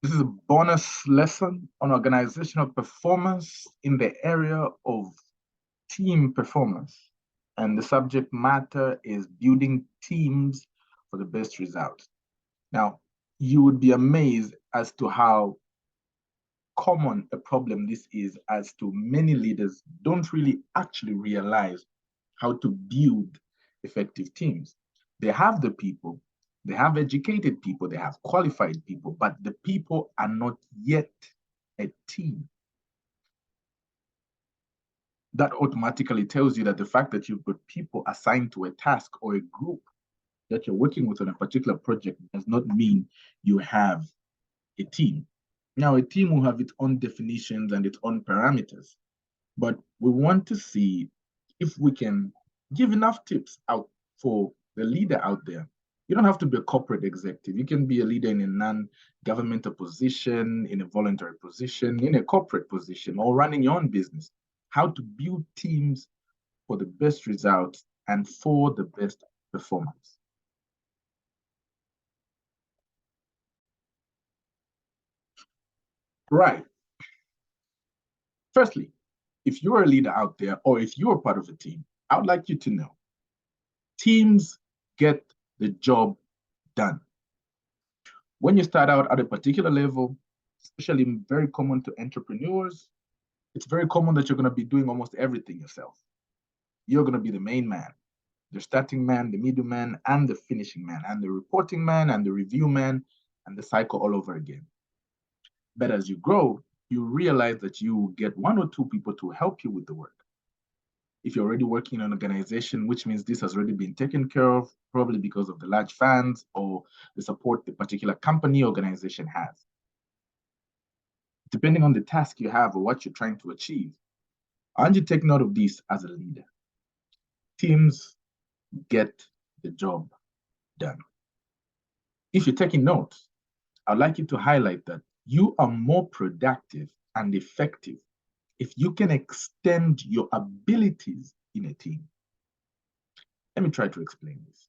This is a bonus lesson on organizational performance in the area of team performance. And the subject matter is building teams for the best results. Now, you would be amazed as to how common a problem this is, as to many leaders don't really actually realize how to build effective teams. They have the people, they have educated people, they have qualified people, but the people are not yet a team. That automatically tells you that the fact that you've got people assigned to a task or a group that you're working with on a particular project does not mean you have a team. Now, a team will have its own definitions and its own parameters, but we want to see if we can give enough tips out for the leader out there. You don't have to be a corporate executive. You can be a leader in a non-governmental position, in a voluntary position, in a corporate position, or running your own business. How to build teams for the best results and for the best performance. Right. Firstly, if you're a leader out there or if you're part of a team, I would like you to know teams get the job done. When you start out at a particular level, especially very common to entrepreneurs, it's very common that you're going to be doing almost everything yourself. You're going to be the main man, the starting man, the middle man, and the finishing man, and the reporting man, and the review man, and the cycle all over again. But as you grow, you realize that you get one or two people to help you with the work. If you're already working in an organization, which means this has already been taken care of, probably because of the large funds or the support the particular company organization has. Depending on the task you have or what you're trying to achieve, I want you to take note of this as a leader. Teams get the job done. If you're taking notes, I'd like you to highlight that you are more productive and effective if you can extend your abilities in a team. Let me try to explain this.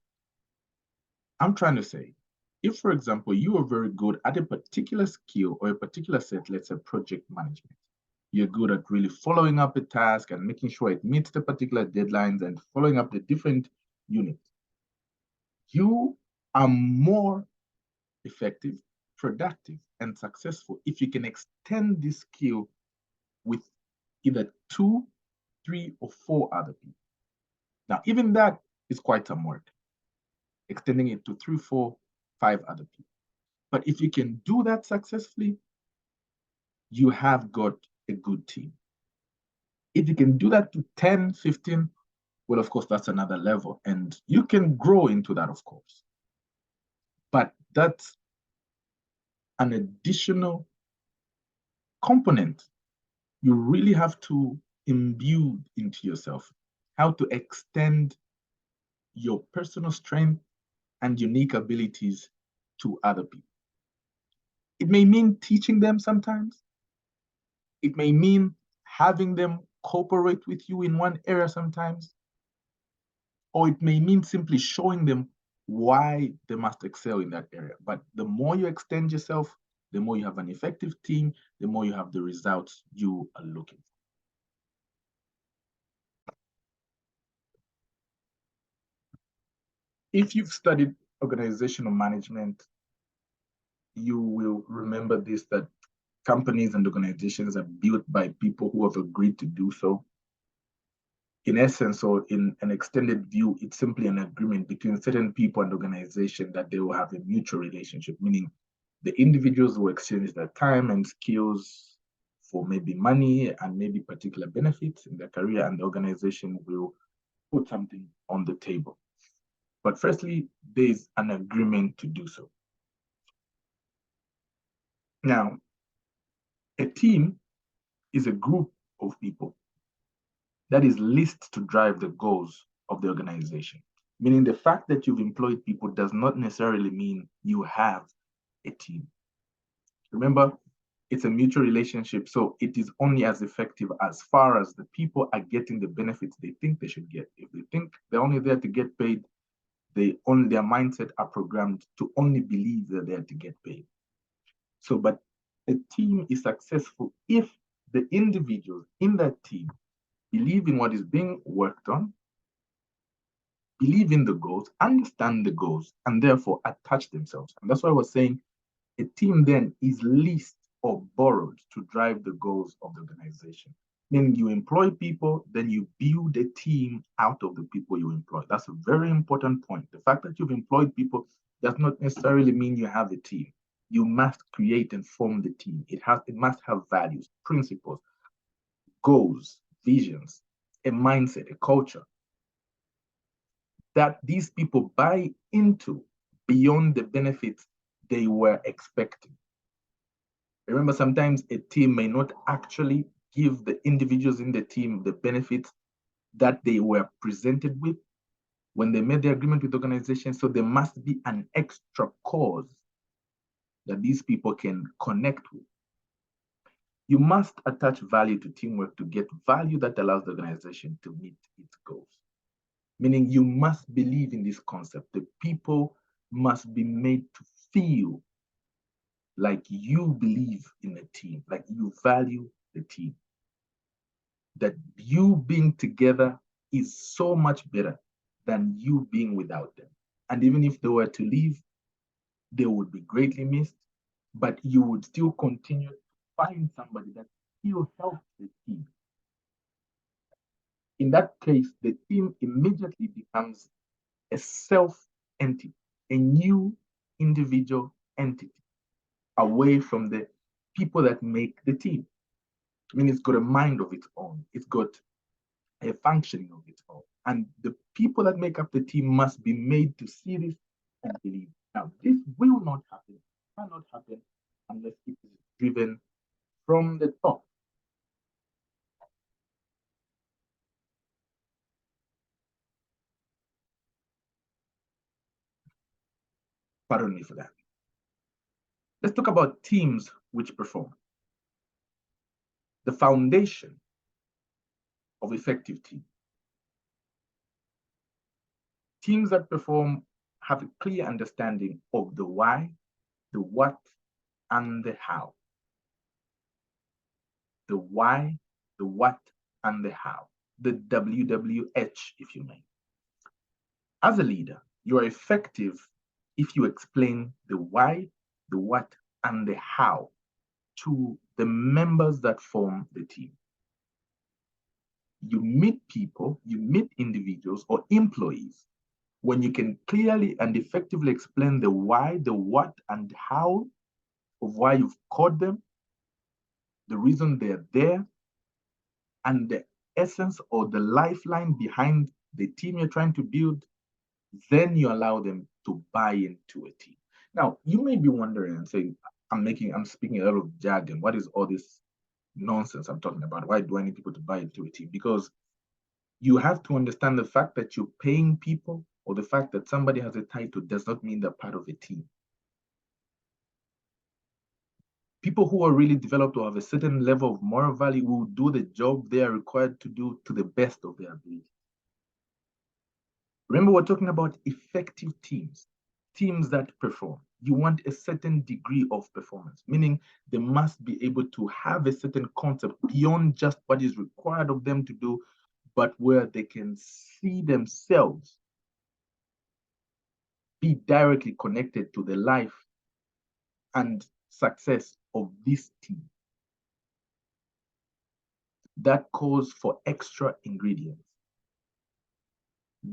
I'm trying to say, if, for example, you are very good at a particular skill or a particular set, let's say project management, you're good at really following up a task and making sure it meets the particular deadlines and following up the different units, you are more effective, productive, and successful if you can extend this skill with either two, three, or four other people. Now, even that is quite some work, extending it to three, four, five other people. But if you can do that successfully, you have got a good team. If you can do that to 10, 15, well, of course, that's another level. And you can grow into that, of course. But that's an additional component you really have to imbue into yourself, how to extend your personal strength and unique abilities to other people. It may mean teaching them sometimes. It may mean having them cooperate with you in one area sometimes. Or it may mean simply showing them why they must excel in that area. But the more you extend yourself, the more you have an effective team, the more you have the results you are looking for. If you've studied organizational management, you will remember this, that companies and organizations are built by people who have agreed to do so. In essence, or in an extended view, it's simply an agreement between certain people and organization that they will have a mutual relationship, meaning the individuals will exchange their time and skills for maybe money and maybe particular benefits in their career, and the organization will put something on the table. But firstly, there's an agreement to do so. Now, a team is a group of people that is leased to drive the goals of the organization. Meaning the fact that you've employed people does not necessarily mean you have a team. Remember, it's a mutual relationship, so it is only as effective as far as the people are getting the benefits they think they should get. If they think they're only there to get paid, their mindset are programmed to only believe they're there to get paid. So, but a team is successful if the individuals in that team believe in what is being worked on, believe in the goals, understand the goals, and therefore attach themselves. And that's why I was saying a team then is leased or borrowed to drive the goals of the organization. Meaning you employ people, then you build a team out of the people you employ. That's a very important point. The fact that you've employed people does not necessarily mean you have a team. You must create and form the team. It must have values, principles, goals, visions, a mindset, a culture that these people buy into beyond the benefits they were expecting. Remember, sometimes a team may not actually give the individuals in the team the benefits that they were presented with when they made the agreement with the organization. So there must be an extra cause that these people can connect with. You must attach value to teamwork to get value that allows the organization to meet its goals. Meaning you must believe in this concept. The people must be made to feel like you believe in the team, like you value the team. That you being together is so much better than you being without them. And even if they were to leave, they would be greatly missed, but you would still continue to find somebody that still helps the team. In that case, the team immediately becomes a self entity, a new individual entity, away from the people that make the team. I mean, it's got a mind of its own, it's got a functioning of its own. And the people that make up the team must be made to see this and believe. Now, this will not happen, cannot happen, unless it is driven from the top. Pardon me for that. Let's talk about teams which perform. The foundation of effective teams. Teams that perform have a clear understanding of the why, the what, and the how. The why, the what, and the how. The WWH, if you may. As a leader, you are effective if you explain the why, the what, and the how to the members that form the team. You meet people, you meet individuals or employees when you can clearly and effectively explain the why, the what, and how of why you've called them, the reason they're there, and the essence or the lifeline behind the team you're trying to build, then you allow them to buy into a team. Now, you may be wondering and saying, I'm speaking a lot of jargon. What is all this nonsense I'm talking about? Why do I need people to buy into a team? Because you have to understand the fact that you're paying people or the fact that somebody has a title does not mean they're part of a team. People who are really developed or have a certain level of moral value will do the job they are required to do to the best of their ability. Remember, we're talking about effective teams, teams that perform. You want a certain degree of performance, meaning they must be able to have a certain concept beyond just what is required of them to do, but where they can see themselves be directly connected to the life and success of this team. That calls for extra ingredients.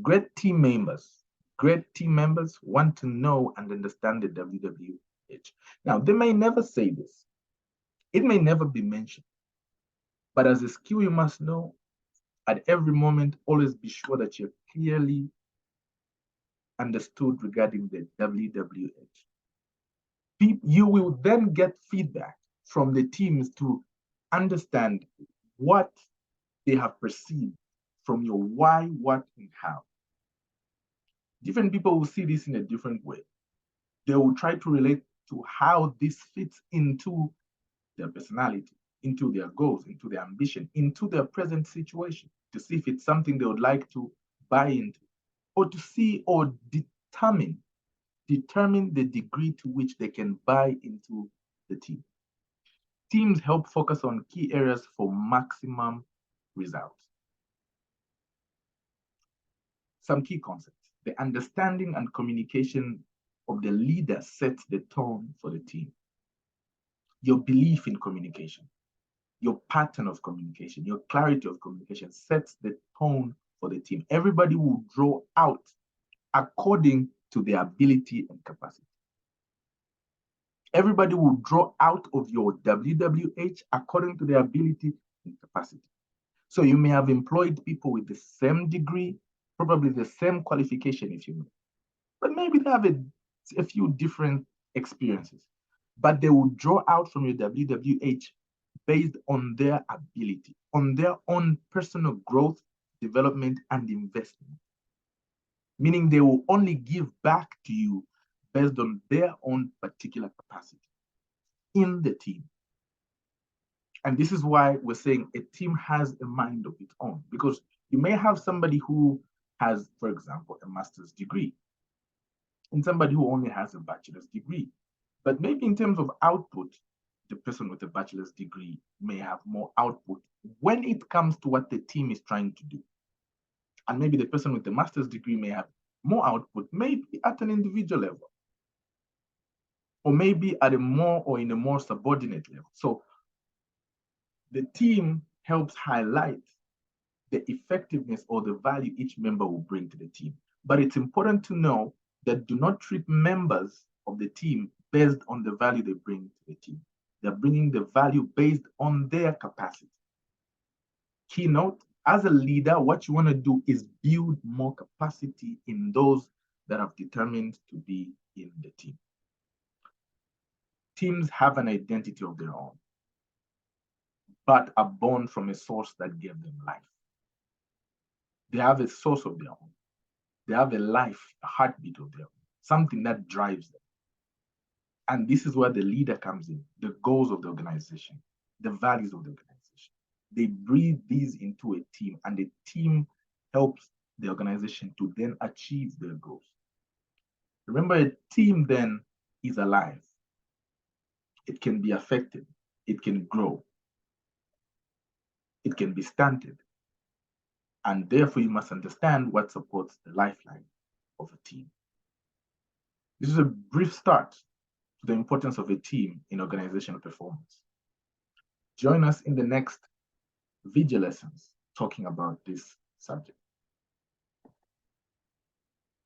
Great team members want to know and understand the WWH. Now, they may never say this. It may never be mentioned. But as a skill, you must know at every moment, always be sure that you're clearly understood regarding the WWH. You will then get feedback from the teams to understand what they have perceived from your why, what, and how. Different people will see this in a different way. They will try to relate to how this fits into their personality, into their goals, into their ambition, into their present situation, to see if it's something they would like to buy into, or to see or determine the degree to which they can buy into. the team. Teams help focus on key areas for maximum results. Some key concepts. The understanding and communication of the leader sets the tone for the team. Your belief in communication, your pattern of communication, your clarity of communication sets the tone for the team. Everybody will draw out according to their ability and capacity. Everybody will draw out of your WWH according to their ability and capacity. So you may have employed people with the same degree, probably the same qualification, if you will, but maybe they have a few different experiences, but they will draw out from your WWH based on their ability, on their own personal growth, development, and investment. Meaning they will only give back to you based on their own particular capacity in the team. And this is why we're saying a team has a mind of its own, because you may have somebody who has, for example, a master's degree, and somebody who only has a bachelor's degree. But maybe in terms of output, the person with a bachelor's degree may have more output when it comes to what the team is trying to do. And maybe the person with the master's degree may have more output, maybe at an individual level, or maybe at a more or in a more subordinate level. So the team helps highlight the effectiveness or the value each member will bring to the team. But it's important to know that do not treat members of the team based on the value they bring to the team. They're bringing the value based on their capacity. Keynote, as a leader, what you want to do is build more capacity in those that have determined to be in the team. Teams have an identity of their own, but are born from a source that gave them life. They have a source of their own. They have a life, a heartbeat of their own, something that drives them. And this is where the leader comes in, the goals of the organization, the values of the organization. They breathe these into a team, and the team helps the organization to then achieve their goals. Remember, a team then is alive. It can be affected. It can grow. It can be stunted. And therefore, you must understand what supports the lifeline of a team. This is a brief start to the importance of a team in organizational performance. Join us in the next video lessons talking about this subject.